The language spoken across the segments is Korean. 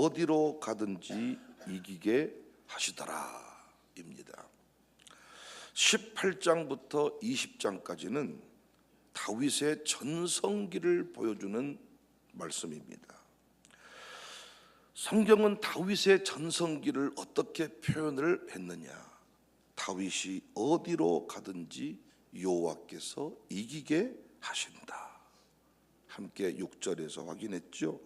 어디로 가든지 이기게 하시더라 입니다. 18장부터 20장까지는 다윗의 전성기를 보여주는 말씀입니다. 성경은 다윗의 전성기를 어떻게 표현을 했느냐? 다윗이 어디로 가든지 여호와께서 이기게 하신다. 함께 6절에서 확인했죠.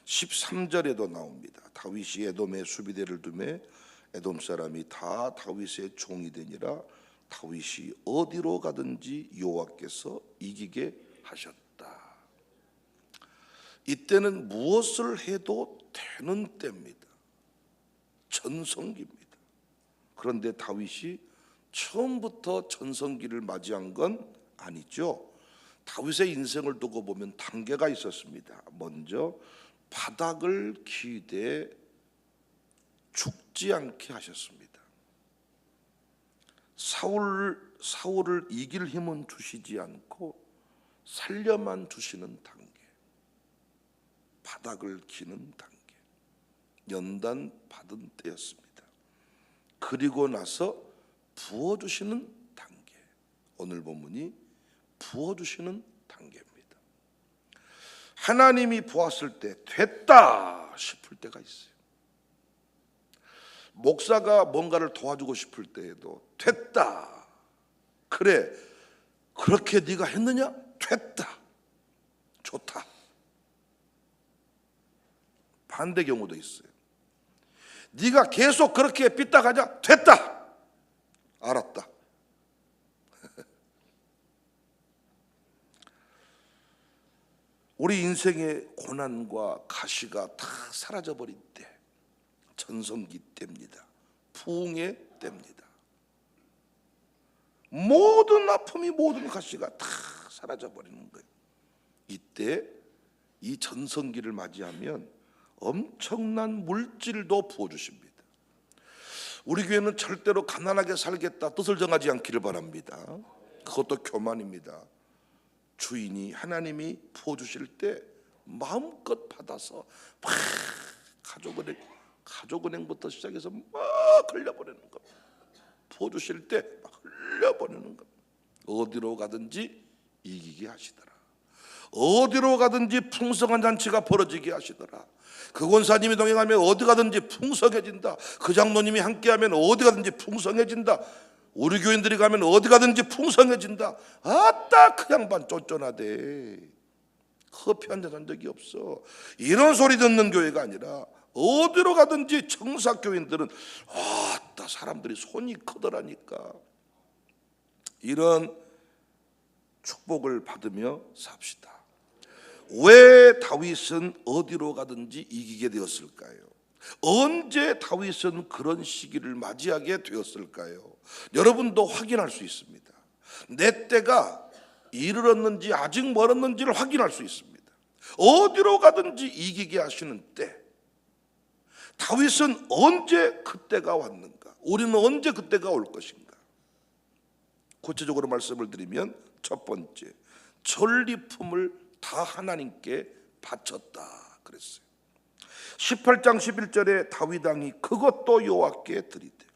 13절에도 나옵니다. 다윗이 에돔에 수비대를 두매 에돔 사람이 다 다윗의 종이 되니라. 다윗이 어디로 가든지 여호와께서 이기게 하셨다. 이때는 무엇을 해도 되는 때입니다. 전성기입니다. 그런데 다윗이 처음부터 전성기를 맞이한 건 아니죠. 다윗의 인생을 두고 보면 단계가 있었습니다. 먼저 바닥을 기대 죽지 않게 하셨습니다. 사울을 이길 힘은 주시지 않고 살려만 주시는 단계, 바닥을 기는 단계, 연단 받은 때였습니다. 그리고 나서 부어주시는 단계, 오늘 본문이 부어주시는 단계입니다. 하나님이 보았을 때 됐다 싶을 때가 있어요. 목사가 뭔가를 도와주고 싶을 때에도 됐다. 그래, 그렇게 네가 했느냐? 됐다. 좋다. 반대 경우도 있어요. 네가 계속 그렇게 삐딱하냐? 됐다. 알았다. 우리 인생의 고난과 가시가 다 사라져버린 때, 전성기 때입니다. 부흥의 때입니다. 모든 아픔이, 모든 가시가 다 사라져버리는 거예요. 이때 이 전성기를 맞이하면 엄청난 물질도 부어주십니다. 우리 교회는 절대로 가난하게 살겠다 뜻을 정하지 않기를 바랍니다. 그것도 교만입니다. 주인이, 하나님이 부어주실 때 마음껏 받아서 막 가족은행부터 시작해서 막 흘려보내는 겁니다. 부어주실 때 막 흘려보내는 겁니다. 어디로 가든지 이기게 하시더라. 어디로 가든지 풍성한 잔치가 벌어지게 하시더라. 그 권사님이 동행하면 어디 가든지 풍성해진다. 그 장로님이 함께하면 어디 가든지 풍성해진다. 우리 교인들이 가면 어디 가든지 풍성해진다. 아따 그 양반 쫀쫀하대. 커피 한잔 한 적이 없어. 이런 소리 듣는 교회가 아니라 어디로 가든지 청사교인들은 아따 사람들이 손이 크더라니까. 이런 축복을 받으며 삽시다. 왜 다윗은 어디로 가든지 이기게 되었을까요? 언제 다윗은 그런 시기를 맞이하게 되었을까요? 여러분도 확인할 수 있습니다. 내 때가 이르렀는지 아직 멀었는지를 확인할 수 있습니다. 어디로 가든지 이기게 하시는 때, 다윗은 언제 그때가 왔는가? 우리는 언제 그때가 올 것인가? 구체적으로 말씀을 드리면, 첫 번째, 전리품을 다 하나님께 바쳤다 그랬어요. 18장 11절에 다윗 왕이 그것도 여호와께 드리되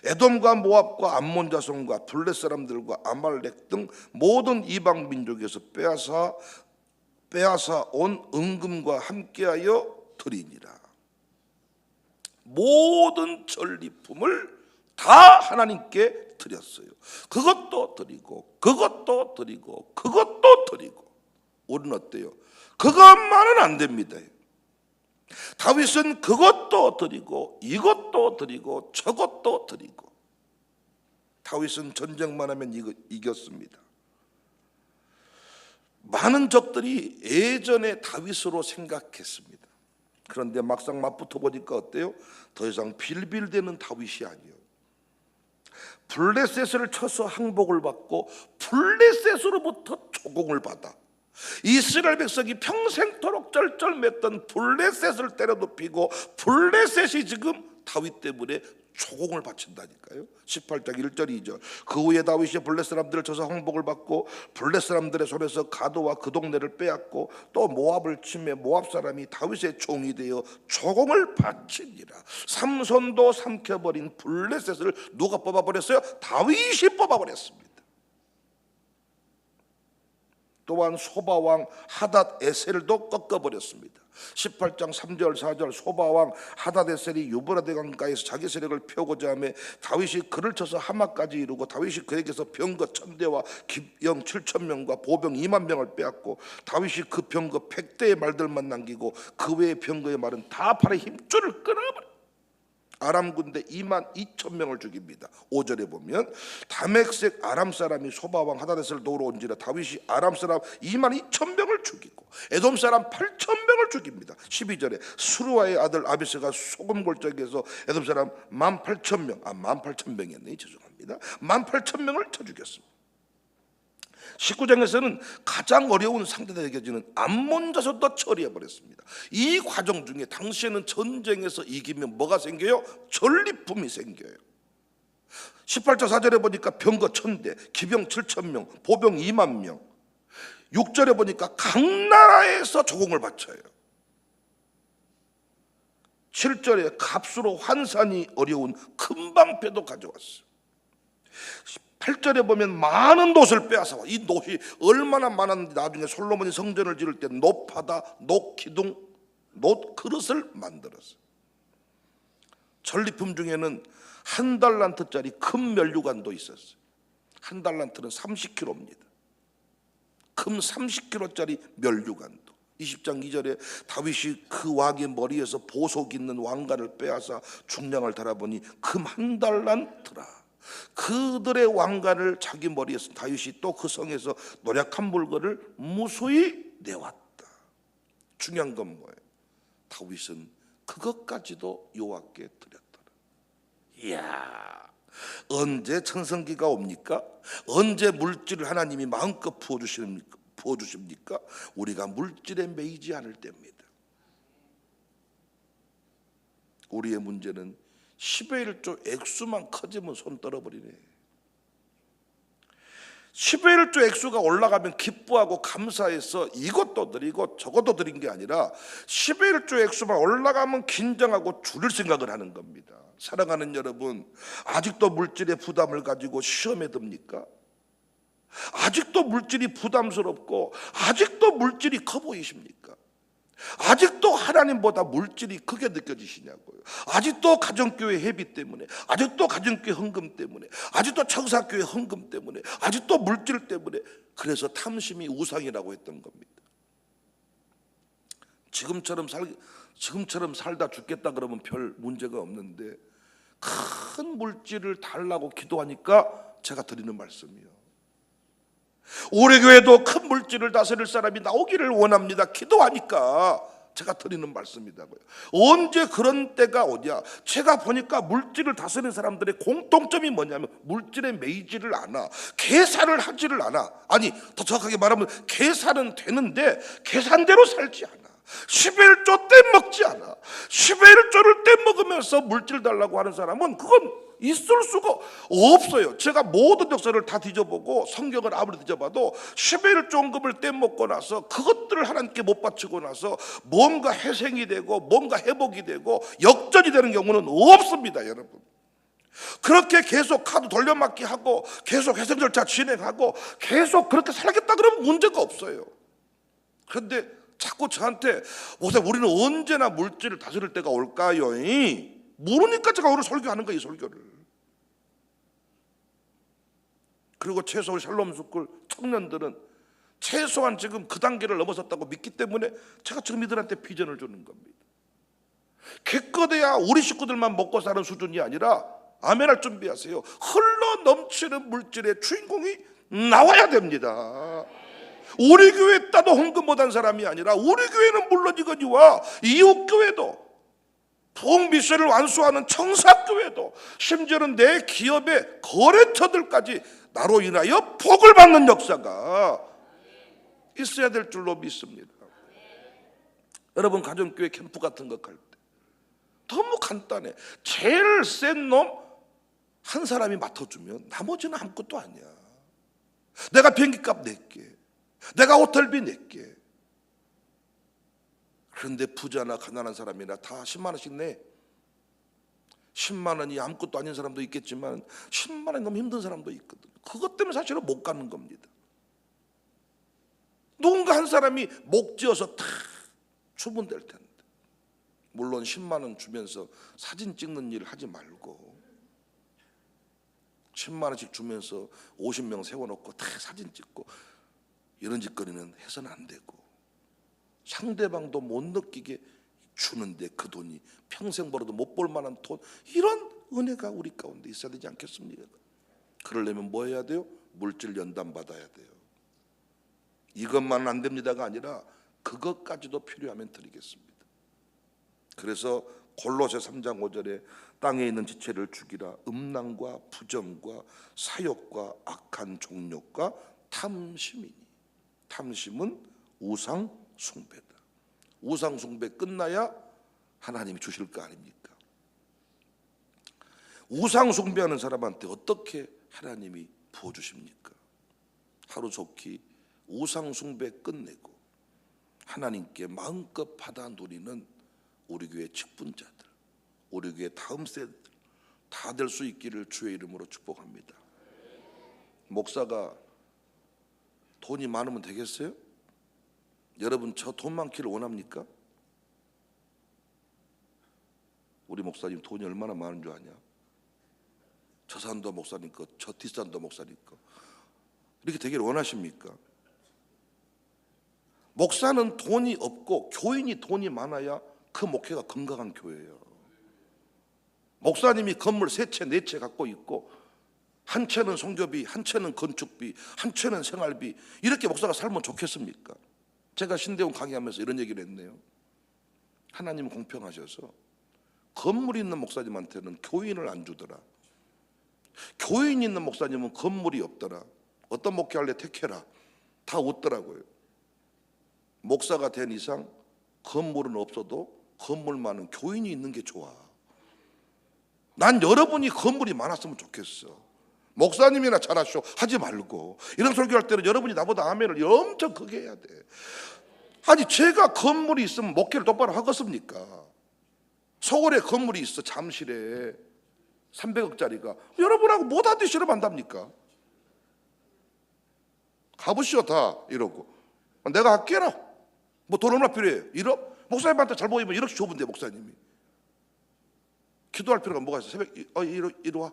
에돔과 모압과 암몬 자손과 블렛 사람들과 아말렉 등 모든 이방 민족에서 빼앗아 온 은금과 함께하여 드리니라. 모든 전리품을 다 하나님께 드렸어요. 그것도 드리고 그것도 드리고 그것도 드리고. 우리는 어때요? 그것만은 안 됩니다. 다윗은 그것도 드리고 이것도 드리고 저것도 드리고. 다윗은 전쟁만 하면 이겼습니다. 많은 적들이 예전에 다윗으로 생각했습니다. 그런데 막상 맞붙어 보니까 어때요? 더 이상 빌빌대는 다윗이 아니에요. 블레셋을 쳐서 항복을 받고 블레셋으로부터 조공을 받아 이스라엘 백성이 평생토록 쩔쩔맸던 블레셋을 때려눕히고 블레셋이 지금 다윗 때문에 초공을 바친다니까요. 18장 1절 2절. 그 후에 다윗이 블레 사람들을 쳐서 항복을 받고 블레 사람들의 손에서 가도와 그 동네를 빼앗고 또 모압을 치매 모압 사람이 다윗의 종이 되어 초공을 바치니라. 삼손도 삼켜버린 블레셋을 누가 뽑아버렸어요? 다윗이 뽑아버렸습니다. 또한 소바왕 하닷 에셀도 꺾어버렸습니다. 18장 3절 4절. 소바왕 하닷 에셀이 유브라데 강가에서 자기 세력을 펴고자 하며 다윗이 그를 쳐서 하마까지 이루고 다윗이 그에게서 병거 1000대와 기병 7000명과 보병 2만 명을 빼앗고 다윗이 그 병거 100대의 말들만 남기고 그 외의 병거의 말은 다 팔에 힘줄을 끊어버려 아람 군대 2만 2천 명을 죽입니다. 5절에 보면 다메섹 아람 사람이 소바왕 하다데스를 도우러 온지라 다윗이 아람 사람 2만 2천 명을 죽이고 에돔 사람 8천 명을 죽입니다. 12절에 수루아의 아들 아비스가 소금 골짜기에서 에돔 사람 18,000명 18,000명이었네 죄송합니다. 18,000명을 쳐 죽였습니다. 19장에서는 가장 어려운 상대가 여겨지는 암몬 자손도 처리해버렸습니다. 이 과정 중에 당시에는 전쟁에서 이기면 뭐가 생겨요? 전리품이 생겨요. 18장 4절에 보니까 병거 1000대, 기병 7000명, 보병 2만 명. 6절에 보니까 각 나라에서 조공을 바쳐요. 7절에 값으로 환산이 어려운 큰 방패도 가져왔어요. 8절에 보면 많은 놋을 빼앗아와. 이 놋이 얼마나 많았는지 나중에 솔로몬이 성전을 지을 때 놋하다, 놋기둥, 놋그릇을 만들었어요. 전리품 중에는 1달란트짜리 금 면류관도 있었어요. 1달란트는 30kg입니다. 금 30kg짜리 면류관도. 20장 2절에 다윗이 그 왕의 머리에서 보석 있는 왕관을 빼앗아 중량을 달아보니 금 1달란트라. 그들의 왕관을 자기 머리에서 다윗이 또 그 성에서 노략한 물건을 무수히 내왔다. 중요한 건 뭐예요? 다윗은 그것까지도 여호와께 드렸더라. 이야, 언제 천성기가 옵니까? 언제 물질을 하나님이 마음껏 부어주십니까? 우리가 물질에 매이지 않을 때입니다. 우리의 문제는 10의 1조 액수만 커지면 손 떨어버리네. 10의 1조 액수가 올라가면 기뻐하고 감사해서 이것도 드리고 저것도 드린 게 아니라 10의 1조 액수만 올라가면 긴장하고 줄일 생각을 하는 겁니다. 사랑하는 여러분, 아직도 물질의 부담을 가지고 시험에 듭니까? 아직도 물질이 부담스럽고 아직도 물질이 커 보이십니까? 아직도 하나님보다 물질이 크게 느껴지시냐고요. 아직도 가정교회 회비 때문에, 아직도 가정교회 헌금 때문에, 아직도 청사교회 헌금 때문에, 아직도 물질 때문에. 그래서 탐심이 우상이라고 했던 겁니다. 지금처럼 살다 죽겠다 그러면 별 문제가 없는데 큰 물질을 달라고 기도하니까 제가 드리는 말씀이요. 우리 교회도 큰 물질을 다스릴 사람이 나오기를 원합니다. 기도하니까 제가 드리는 말씀이다고요. 언제 그런 때가 오냐? 제가 보니까 물질을 다스리는 사람들의 공통점이 뭐냐면 물질에 매이지를 않아. 계산을 하지를 않아. 아니, 더 정확하게 말하면 계산은 되는데 계산대로 살지 않아. 10의 1조 떼먹지 않아. 10의 1조를 떼먹으면서 물질 달라고 하는 사람은 그건 있을 수가 없어요. 제가 모든 역사를 다 뒤져보고 성경을 아무리 뒤져봐도 10의 1조금을 떼먹고 나서 그것들을 하나님께 못 바치고 나서 뭔가 회생이 되고 뭔가 회복이 되고 역전이 되는 경우는 없습니다, 여러분. 그렇게 계속 카드 돌려막기 하고 계속 회생 절차 진행하고 계속 그렇게 살겠다 그러면 문제가 없어요. 그런데 자꾸 저한테 보세요, 우리는 언제나 물질을 다스릴 때가 올까요? 모르니까 제가 오늘 설교하는 거예요, 이 설교를. 그리고 최소한 샬롬 스쿨 청년들은 최소한 지금 그 단계를 넘어섰다고 믿기 때문에 제가 지금 이들한테 비전을 주는 겁니다. 기껏해야 우리 식구들만 먹고 사는 수준이 아니라 아멘할 준비하세요. 흘러 넘치는 물질의 주인공이 나와야 됩니다. 우리 교회 따도 헌금 못한 사람이 아니라 우리 교회는 물론이거니와 이웃교회도 부흥 미션을 완수하는 청사교회도 심지어는 내 기업의 거래처들까지 나로 인하여 복을 받는 역사가 있어야 될 줄로 믿습니다. 여러분, 가정교회 캠프 같은 거 갈 때 너무 간단해. 제일 센 놈 한 사람이 맡아주면 나머지는 아무것도 아니야. 내가 비행기값 낼게, 내가 호텔비 낼게. 그런데 부자나 가난한 사람이나 다 10만 원씩 내. 10만 원이 아무것도 아닌 사람도 있겠지만 10만 원이 너무 힘든 사람도 있거든. 그것 때문에 사실은 못 가는 겁니다. 누군가 한 사람이 목 쥐어서 탁 주면 될 텐데. 물론 10만 원 주면서 사진 찍는 일 하지 말고 10만 원씩 주면서 50명 세워놓고 다 사진 찍고 이런 짓거리는 해서는 안 되고, 상대방도 못 느끼게 주는데 그 돈이 평생 벌어도 못 볼 만한 돈, 이런 은혜가 우리 가운데 있어야 되지 않겠습니까? 그러려면 뭐 해야 돼요? 물질 연단 받아야 돼요. 이것만은 안 됩니다가 아니라 그것까지도 필요하면 드리겠습니다. 그래서 골로새 3장 5절에 땅에 있는 지체를 죽이라. 음란과 부정과 사욕과 악한 종욕과 탐심이니. 탐심은 우상 숭배다. 우상 숭배 끝나야 하나님이 주실 거 아닙니까? 우상 숭배하는 사람한테 어떻게 하나님이 부어주십니까? 하루속히 우상 숭배 끝내고 하나님께 마음껏 받아 누리는 우리 교회 직분자들, 우리 교회 다음 세대들 다 될 수 있기를 주의 이름으로 축복합니다. 목사가 돈이 많으면 되겠어요? 여러분, 저 돈 많기를 원합니까? 우리 목사님 돈이 얼마나 많은 줄 아냐? 저 산도 목사님 거, 저 뒷산도 목사님 거. 이렇게 되기를 원하십니까? 목사는 돈이 없고 교인이 돈이 많아야 그 목회가 건강한 교회예요. 목사님이 건물 3채 4채 갖고 있고 한 채는 성교비, 한 채는 건축비, 한 채는 생활비, 이렇게 목사가 살면 좋겠습니까? 제가 신대원 강의하면서 이런 얘기를 했네요. 하나님은 공평하셔서 건물이 있는 목사님한테는 교인을 안 주더라. 교인이 있는 목사님은 건물이 없더라. 어떤 목회할래 택해라. 다 웃더라고요. 목사가 된 이상 건물은 없어도 건물 많은 교인이 있는 게 좋아. 난 여러분이 건물이 많았으면 좋겠어. 목사님이나 잘하쇼 하지 말고, 이런 설교할 때는 여러분이 나보다 아멘을 엄청 크게 해야 돼. 아니, 제가 건물이 있으면 목회를 똑바로 하겠습니까? 서울에 건물이 있어, 잠실에 300억짜리가. 여러분하고 못하듯이 실험한답니까? 가보시오 다 이러고. 내가 할게라. 뭐 돈 얼마 필요해? 1억? 목사님한테 잘 보이면 1억씩 줘본대. 목사님이 기도할 필요가 뭐가 있어? 새벽 이리 와.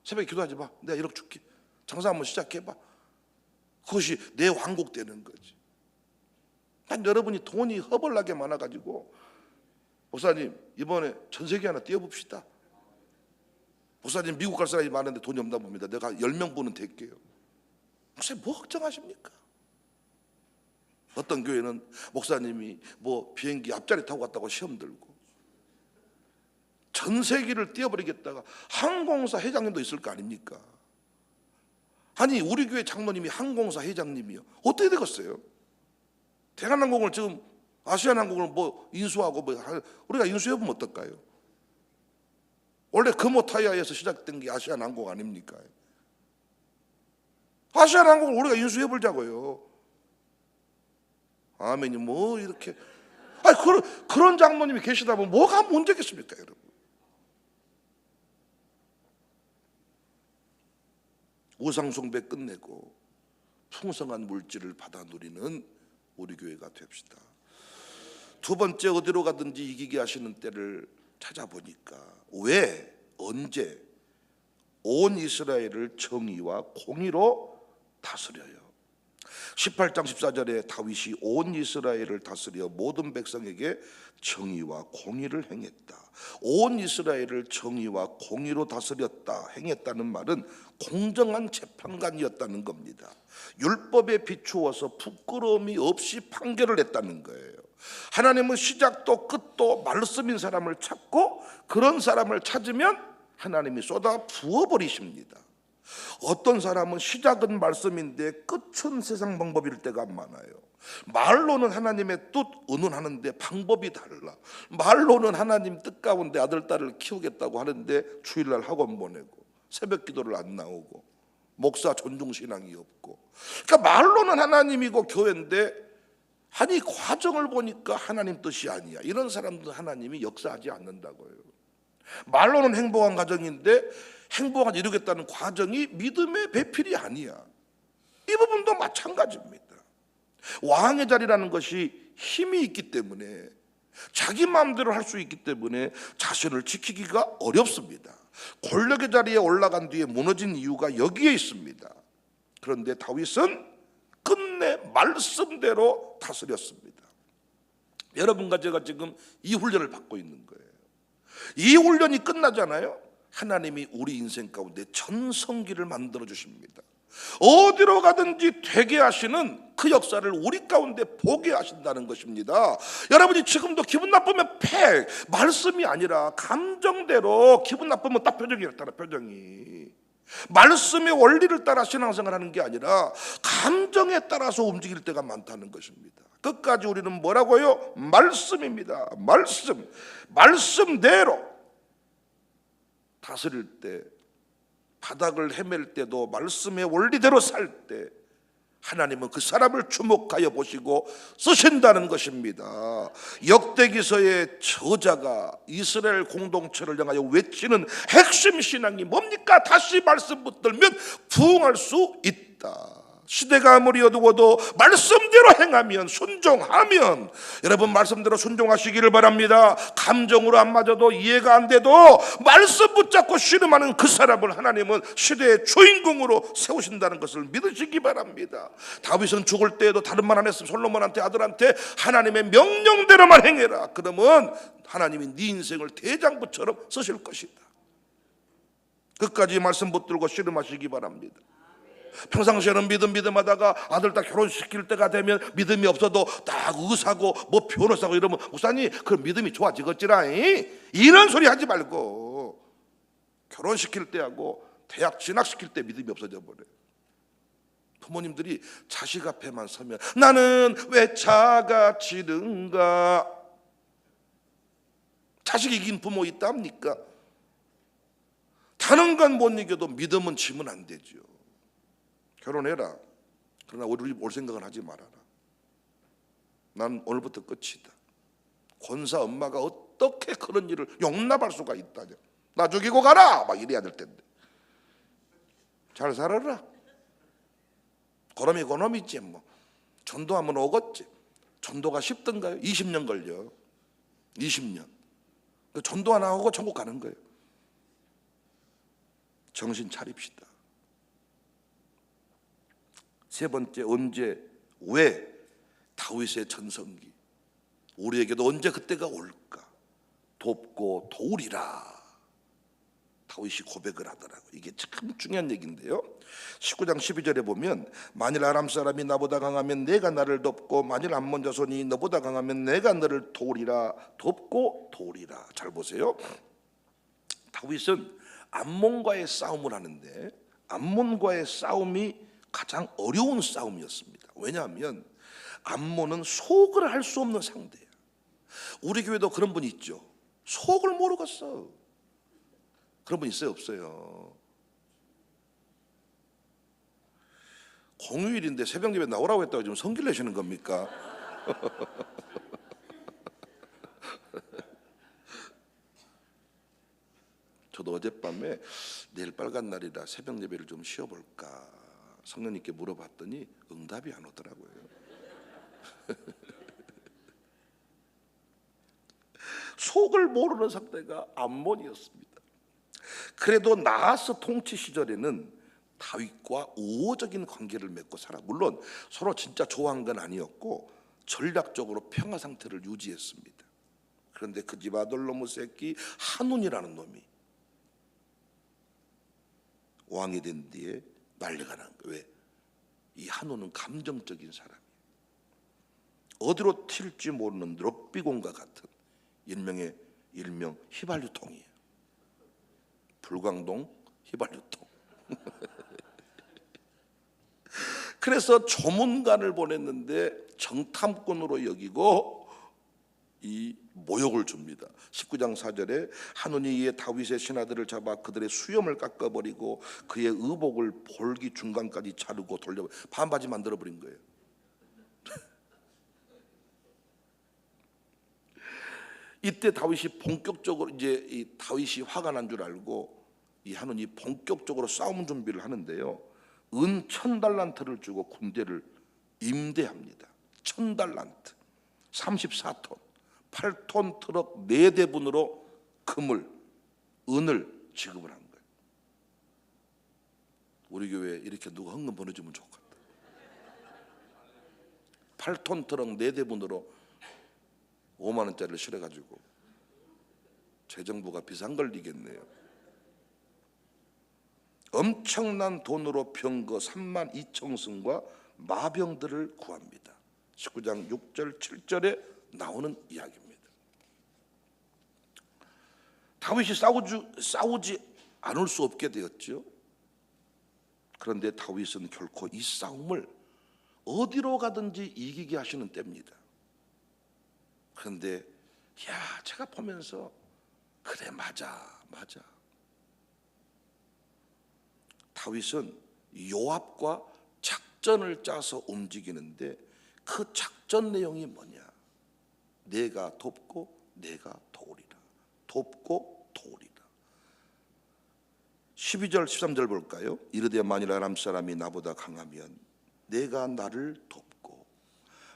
새벽에 기도하지 마. 내가 1억 줄게. 장사 한번 시작해봐. 그것이 내 왕국 되는 거지. 난 여러분이 돈이 허벌나게 많아가지고, 목사님 이번에 전세계 하나 띄워봅시다. 목사님 미국 갈 사람이 많은데 돈이 없나 봅니다. 내가 10명분은 될게요. 목사님 뭐 걱정하십니까? 어떤 교회는 목사님이 뭐 비행기 앞자리 타고 갔다고 시험 들고 전세기를 띄워버리겠다가 항공사 회장님도 있을 거 아닙니까? 아니, 우리 교회 장로님이 항공사 회장님이요. 어떻게 되겠어요? 대한항공을 지금 아시아나항공을 뭐 인수하고 뭐 우리가 인수해보면 어떨까요? 원래 금호타이어에서 시작된 게 아시아나항공 아닙니까? 아시아나항공을 우리가 인수해보자고요. 아멘이 뭐 이렇게. 아니, 그런 장로님이 계시다 보면 뭐가 문제겠습니까, 여러분? 우상숭배 끝내고 풍성한 물질을 받아 누리는 우리 교회가 됩시다. 두 번째, 어디로 가든지 이기게 하시는 때를 찾아보니까 왜, 언제 온 이스라엘을 정의와 공의로 다스려요. 18장 14절에 다윗이 온 이스라엘을 다스려 모든 백성에게 정의와 공의를 행했다. 온 이스라엘을 정의와 공의로 다스렸다, 행했다는 말은 공정한 재판관이었다는 겁니다. 율법에 비추어서 부끄러움이 없이 판결을 했다는 거예요. 하나님은 시작도 끝도 말씀인 사람을 찾고 그런 사람을 찾으면 하나님이 쏟아 부어버리십니다. 어떤 사람은 시작은 말씀인데 끝은 세상 방법일 때가 많아요. 말로는 하나님의 뜻 의논하는데 방법이 달라. 말로는 하나님 뜻 가운데 아들 딸을 키우겠다고 하는데 주일날 학원 보내고 새벽 기도를 안 나오고 목사 존중신앙이 없고, 그러니까 말로는 하나님이고 교회인데 아니 과정을 보니까 하나님 뜻이 아니야. 이런 사람들은 하나님이 역사하지 않는다고요. 말로는 행복한 가정인데 행복한 이루겠다는 과정이 믿음의 배필이 아니야. 이 부분도 마찬가지입니다. 왕의 자리라는 것이 힘이 있기 때문에, 자기 마음대로 할 수 있기 때문에 자신을 지키기가 어렵습니다. 권력의 자리에 올라간 뒤에 무너진 이유가 여기에 있습니다. 그런데 다윗은 끝내 말씀대로 다스렸습니다. 여러분과 제가 지금 이 훈련을 받고 있는 거예요. 이 훈련이 끝나잖아요. 하나님이 우리 인생 가운데 전성기를 만들어 주십니다. 어디로 가든지 되게 하시는 그 역사를 우리 가운데 보게 하신다는 것입니다. 여러분이 지금도 기분 나쁘면 팩 말씀이 아니라 감정대로 기분 나쁘면 딱 표정이 나타나. 표정이 말씀의 원리를 따라 신앙생활 하는 게 아니라 감정에 따라서 움직일 때가 많다는 것입니다. 끝까지 우리는 뭐라고요? 말씀입니다. 말씀대로 다스릴 때, 바닥을 헤맬 때도 말씀의 원리대로 살 때 하나님은 그 사람을 주목하여 보시고 쓰신다는 것입니다. 역대기서의 저자가 이스라엘 공동체를 향하여 외치는 핵심 신앙이 뭡니까? 다시 말씀 붙들면 부흥할 수 있다. 시대가 아무리 어두워도 말씀대로 행하면, 순종하면, 여러분 말씀대로 순종하시기를 바랍니다. 감정으로 안 맞아도 이해가 안 돼도 말씀 붙잡고 씨름하는 그 사람을 하나님은 시대의 주인공으로 세우신다는 것을 믿으시기 바랍니다. 다윗은 죽을 때에도 다른 말 안 했으면 솔로몬한테, 아들한테 하나님의 명령대로만 행해라. 그러면 하나님이 네 인생을 대장부처럼 쓰실 것이다. 끝까지 말씀 붙들고 씨름하시기 바랍니다. 평상시에는 믿음 하다가 아들 딱 결혼시킬 때가 되면 믿음이 없어도 딱 의사고 뭐 변호사고 이러면 목사님 그 믿음이 좋아지겠지라, 이런 소리 하지 말고 결혼시킬 때하고 대학 진학시킬 때 믿음이 없어져 버려요. 부모님들이 자식 앞에만 서면 나는 왜 차가 지른가. 자식 이긴 부모 있답니까? 다른 건 못 이겨도 믿음은 지면 안 되죠. 결혼해라. 그러나 우리 올 생각은 하지 말아라. 난 오늘부터 끝이다. 권사 엄마가 어떻게 그런 일을 용납할 수가 있다냐. 나 죽이고 가라 막 이래야 될 텐데. 잘 살아라. 고놈이 고놈이지 뭐. 전도하면 오겠지. 전도가 쉽던가요? 20년 걸려. 20년. 전도 하나 하고 천국 가는 거예요. 정신 차립시다. 세 번째, 언제, 왜 다윗의 전성기, 우리에게도 언제 그때가 올까? 돕고 도우리라. 다윗이 고백을 하더라고요. 이게 참 중요한 얘기인데요. 19장 12절에 보면 만일 아람 사람이 나보다 강하면 내가 나를 돕고 만일 암몬 자손이 너보다 강하면 내가 너를 도우리라. 돕고 도우리라. 잘 보세요. 다윗은 암몬과의 싸움을 하는데 암몬과의 싸움이 가장 어려운 싸움이었습니다. 왜냐하면 암몬은 속을 할 수 없는 상대야. 우리 교회도 그런 분 있죠. 속을 모르겠어. 그런 분 있어요? 없어요? 공휴일인데 새벽 예배 나오라고 했다고 지금 성질 내시는 겁니까? 저도 어젯밤에 내일 빨간 날이라 새벽 예배를 좀 쉬어볼까 성령님께 물어봤더니 응답이 안 오더라고요. 속을 모르는 상대가 암몬이었습니다. 그래도 나하스 통치 시절에는 다윗과 우호적인 관계를 맺고 살아. 물론 서로 진짜 좋아한 건 아니었고 전략적으로 평화 상태를 유지했습니다. 그런데 그 집 아들놈의 새끼 한운이라는 놈이 왕이 된 뒤에 난리가 난 거예요. 왜? 이 한우는 감정적인 사람이에요. 어디로 튈지 모르는 럭비공과 같은 일명 휘발유통이에요. 불광동 휘발유통. 그래서 조문관을 보냈는데 정탐꾼으로 여기고 이 모욕을 줍니다. 19장 4절에 한눈이 이에 다윗의 신하들을 잡아 그들의 수염을 깎아버리고 그의 의복을 볼기 중간까지 자르고 돌려 반바지 만들어버린 거예요. 이때 다윗이 본격적으로 이제 이 다윗이 화가 난 줄 알고 이 한눈이 본격적으로 싸움 준비를 하는데요. 은 1000달란트를 주고 군대를 임대합니다. 1000달란트 34톤 8톤 트럭 4대분으로 금을 은을 지급을 한 거예요. 우리 교회에 이렇게 누가 헌금 보내주면 좋겠다. 8톤 트럭 4대분으로 5만 원짜리를 실어가지고 재정부가 비상 걸리겠네요. 엄청난 돈으로 병거 32,000승과 마병들을 구합니다. 19장 6절 7절에 나오는 이야기입니다. 다윗이 싸우지 않을 수 없게 되었죠. 그런데 다윗은 결코 이 싸움을 어디로 가든지 이기게 하시는 때입니다. 그런데 제가 보면서 그래 맞아. 다윗은 요압과 작전을 짜서 움직이는데 그 작전 내용이 뭐냐? 내가 돕고 내가 도우리라. 돕고 도우리라. 12절 13절 볼까요? 이르되 만일 아람 사람이 나보다 강하면 내가 나를 돕고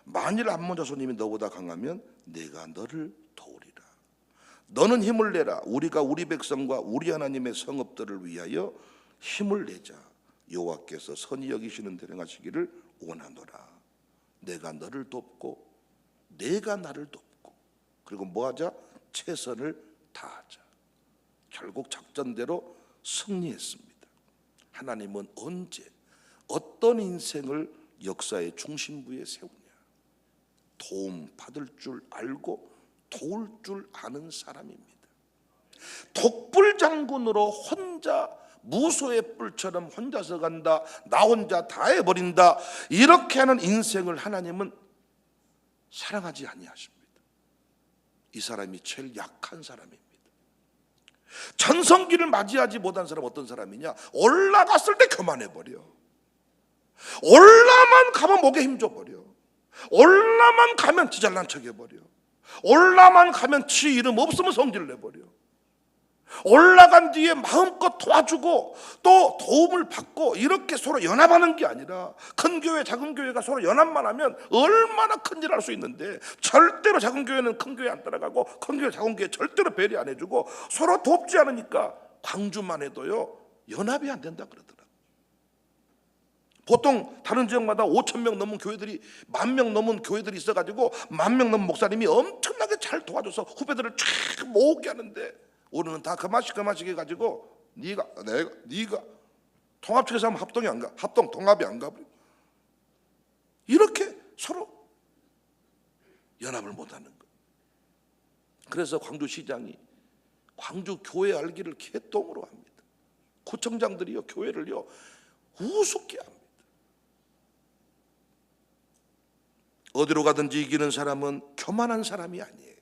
만일 암몬 자손님이 너보다 강하면 내가 너를 도우리라. 너는 힘을 내라. 우리가 우리 백성과 우리 하나님의 성읍들을 위하여 힘을 내자. 여호와께서 선히 여기시는 대로 행하시기를 원하노라. 내가 너를 돕고 내가 나를 돕고 그리고 뭐하자? 최선을 다하자. 결국 작전대로 승리했습니다. 하나님은 언제 어떤 인생을 역사의 중심부에 세우냐? 도움 받을 줄 알고 도울 줄 아는 사람입니다. 독불 장군으로 혼자 무소의 뿔처럼 혼자서 간다. 나 혼자 다 해버린다. 이렇게 하는 인생을 하나님은 사랑하지 아니하십니다. 이 사람이 제일 약한 사람입니다. 전성기를 맞이하지 못한 사람 어떤 사람이냐? 올라갔을 때 교만해버려. 올라만 가면 목에 힘줘버려. 올라만 가면 지 잘난 척 해버려. 올라만 가면 지 이름 없으면 성질 내버려. 올라간 뒤에 마음껏 도와주고 또 도움을 받고 이렇게 서로 연합하는 게 아니라 큰 교회 작은 교회가 서로 연합만 하면 얼마나 큰 일 할 수 있는데 절대로 작은 교회는 큰 교회 안 따라가고 큰 교회 작은 교회 절대로 배려 안 해주고 서로 돕지 않으니까 광주만 해도요 연합이 안 된다 그러더라고요. 보통 다른 지역마다 5,000명 넘은 교회들이 10,000명 넘은 교회들이 있어가지고 10,000명 넘은 목사님이 엄청나게 잘 도와줘서 후배들을 쫙 모으게 하는데 우리는 다 그만씩 해가지고 네가 통합측에서 하면 합동이 안 가, 통합이 안 가. 이렇게 서로 연합을 못하는 거예요. 그래서 광주시장이 광주 교회 알기를 개똥으로 합니다. 구청장들이요 교회를요 우습게 합니다. 어디로 가든지 이기는 사람은 교만한 사람이 아니에요.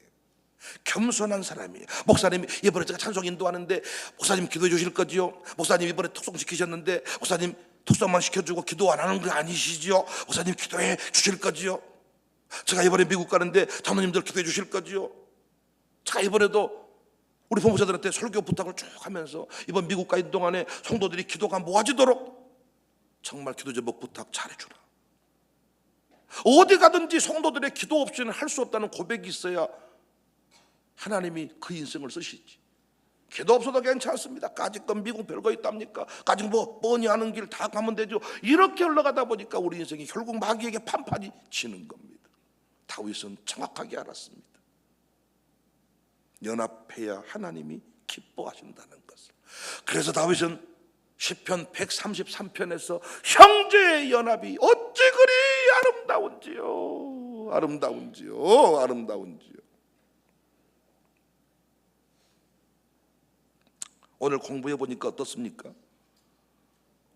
겸손한 사람이에요. 목사님 이번에 제가 찬송 인도하는데 목사님 기도해 주실 거지요? 목사님 이번에 특송 시키셨는데 목사님 특송만 시켜주고 기도 안 하는 거 아니시지요? 목사님 기도해 주실 거지요? 제가 이번에 미국 가는데 장로님들 기도해 주실 거지요? 제가 이번에도 우리 봉사들한테 설교 부탁을 쭉 하면서 이번 미국 가는 동안에 성도들이 기도가 모아지도록 정말 기도 제목 부탁 잘해주라. 어디 가든지 성도들의 기도 없이는 할 수 없다는 고백이 있어야 하나님이 그 인생을 쓰시지. 기도 없어도 괜찮습니다. 까짓 미국 별거 있답니까? 까짓 뻔히 아는 길 다 가면 되죠. 이렇게 흘러가다 보니까 우리 인생이 결국 마귀에게 판판이 지는 겁니다. 다윗은 정확하게 알았습니다. 연합해야 하나님이 기뻐하신다는 것을. 그래서 다윗은 시편 133편에서 형제의 연합이 어찌 그리 아름다운지요. 오늘 공부해 보니까 어떻습니까?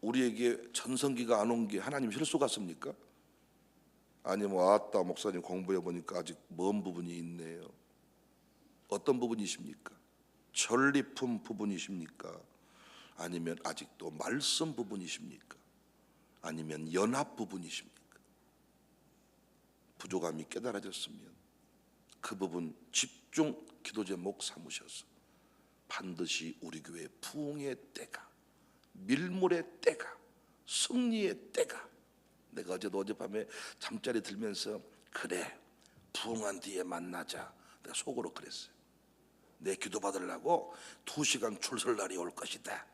우리에게 전성기가 안 온 게 하나님 실수 같습니까? 아니면 아따 목사님 공부해 보니까 아직 먼 부분이 있네요. 어떤 부분이십니까? 전리품 부분이십니까? 아니면 아직도 말씀 부분이십니까? 아니면 연합 부분이십니까? 부족함이 깨달아졌으면 그 부분 집중 기도 제목 삼으셔서 반드시 우리 교회 부흥의 때가, 밀물의 때가, 승리의 때가. 내가 어젯밤에 잠자리 들면서 그래 부흥한 뒤에 만나자, 내가 속으로 그랬어요. 내 기도 받으려고 2시간 줄 설 날이 올 것이다.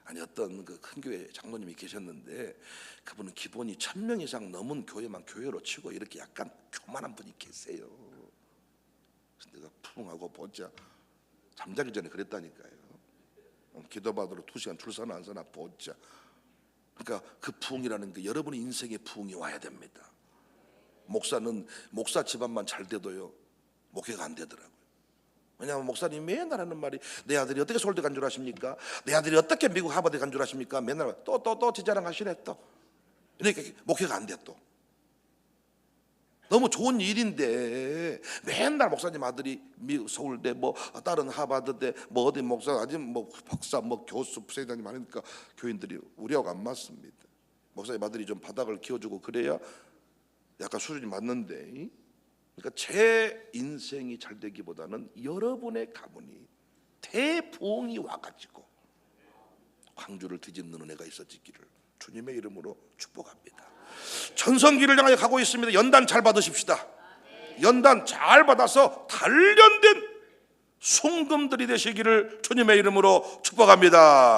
아니 어떤 그 큰 교회 장로님이 계셨는데 그분은 기본이 1000명 이상 넘은 교회만 교회로 치고 이렇게 약간 교만한 분이 계세요. 그래서 내가 부흥하고 보자. 잠자기 전에 그랬다니까요. 기도 받으러 2시간 줄 서나 안 서나 보자. 그러니까 그 부흥이라는 게 여러분의 인생의 부흥이 와야 됩니다. 목사는 목사 집안만 잘 돼도요 목회가 안 되더라고요. 왜냐하면 목사님이 맨날 하는 말이 내 아들이 어떻게 서울대 간 줄 아십니까? 내 아들이 어떻게 미국 하버드 간 줄 아십니까? 맨날 또 지자랑하시네 또. 그러니까 목회가 안 돼 또. 너무 좋은 일인데 맨날 목사님 아들이 미국 서울대 뭐 다른 하버드대 뭐 어디 목사 아직 뭐 박사 뭐 교수 부회장님 하니까 교인들이 우리하고 안 맞습니다. 목사님 아들이 좀 바닥을 키워주고 그래야 약간 수준이 맞는데. 그러니까 제 인생이 잘 되기보다는 여러분의 가문이 대부흥이 와가지고 광주를 뒤집는 은혜가 있어지기를 주님의 이름으로 축복합니다. 전성기를 향해 가고 있습니다. 연단 잘 받으십시다. 연단 잘 받아서 단련된 순금들이 되시기를 주님의 이름으로 축복합니다.